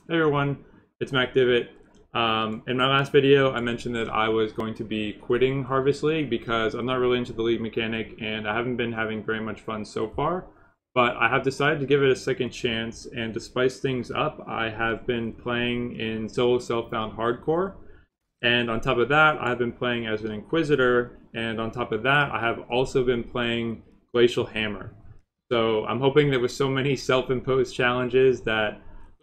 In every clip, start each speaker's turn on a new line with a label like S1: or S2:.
S1: Hey everyone, it's MacDivot. In my last video, I mentioned that I was going to be quitting Harvest League because I'm not really into the league mechanic and I haven't been having very much fun so far. But I have decided to give it a second chance, and to spice things up, I have been playing in solo self-found hardcore. And on top of that, I've been playing as an Inquisitor, and on top of that, I have also been playing Glacial Hammer. So I'm hoping that with so many self-imposed challenges that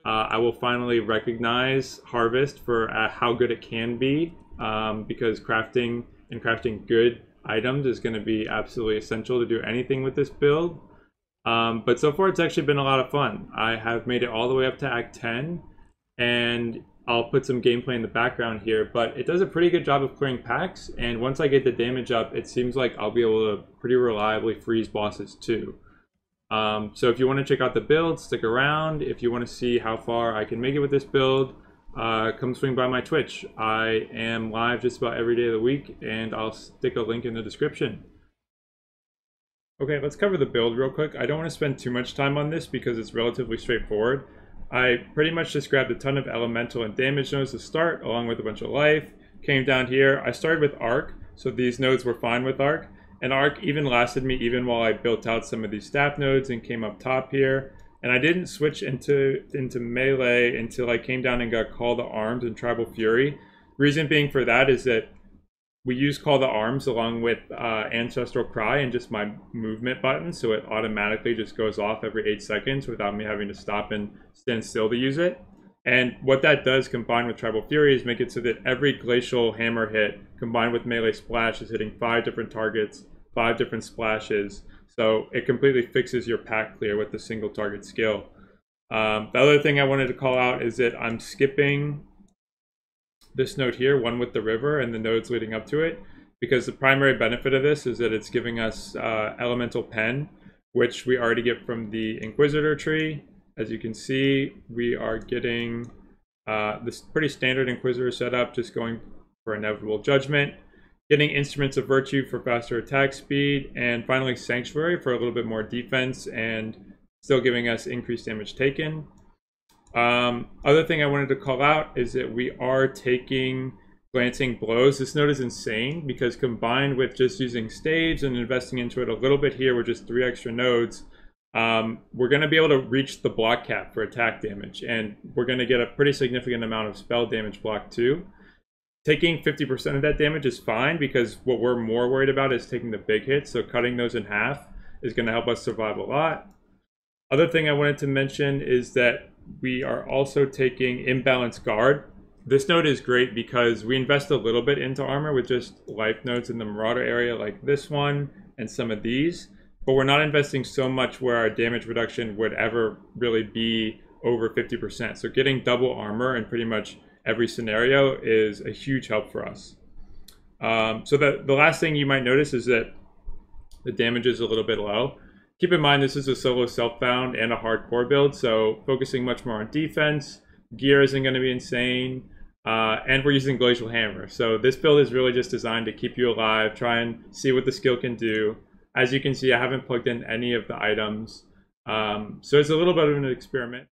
S1: I will finally recognize Harvest for how good it can be, because crafting good items is going to be absolutely essential to do anything with this build. But so far it's actually been a lot of fun. I have made it all the way up to Act 10, and I'll put some gameplay in the background here, but it does a pretty good job of clearing packs, and once I get the damage up, it seems like I'll be able to pretty reliably freeze bosses too. So if you want to check out the build, stick around. If you want to see how far I can make it with this build, come swing by my Twitch. I am live just about every day of the week, and I'll stick a link in the description. Okay, let's cover the build real quick. I don't want to spend too much time on this because it's relatively straightforward. I pretty much just grabbed a ton of elemental and damage nodes to start, along with a bunch of life. Came down here. I started with Arc, so these nodes were fine with Arc. And Arc even lasted me even while I built out some of these staff nodes and came up top here. And I didn't switch into melee until I came down and got Call to Arms and Tribal Fury. Reason being for that is that we use Call to Arms along with Ancestral Cry and just my movement button, so it automatically just goes off every 8 seconds without me having to stop and stand still to use it. And what that does combined with Tribal Fury is make it so that every Glacial Hammer hit combined with Melee Splash is hitting 5 different targets, 5 different splashes. So it completely fixes your pack clear with the single target skill. The other thing I wanted to call out is that I'm skipping this node here, one with the river and the nodes leading up to it, because the primary benefit of this is that it's giving us Elemental Pen, which we already get from the Inquisitor tree. As you can see, we are getting this pretty standard Inquisitor setup, just going for Inevitable Judgment, getting Instruments of Virtue for faster attack speed, and finally Sanctuary for a little bit more defense and still giving us increased damage taken. Other thing I wanted to call out is that we are taking Glancing Blows. This node is insane because combined with just using Staves and investing into it a little bit here with just 3 extra nodes, we're going to be able to reach the block cap for attack damage, and we're going to get a pretty significant amount of spell damage block too. Taking 50% of that damage is fine because what we're more worried about is taking the big hits, so cutting those in half is going to help us survive a lot. Other thing I wanted to mention is that we are also taking Imbalanced Guard. This node is great because we invest a little bit into armor with just life nodes in the Marauder area like this one and some of these, but we're not investing so much where our damage reduction would ever really be over 50%. So getting double armor in pretty much every scenario is a huge help for us. So the last thing you might notice is that the damage is a little bit low. Keep in mind this is a solo self-found and a hardcore build, so focusing much more on defense. Gear isn't going to be insane, and we're using Glacial Hammer. So this build is really just designed to keep you alive, try and see what the skill can do. As you can see, I haven't plugged in any of the items, so it's a little bit of an experiment.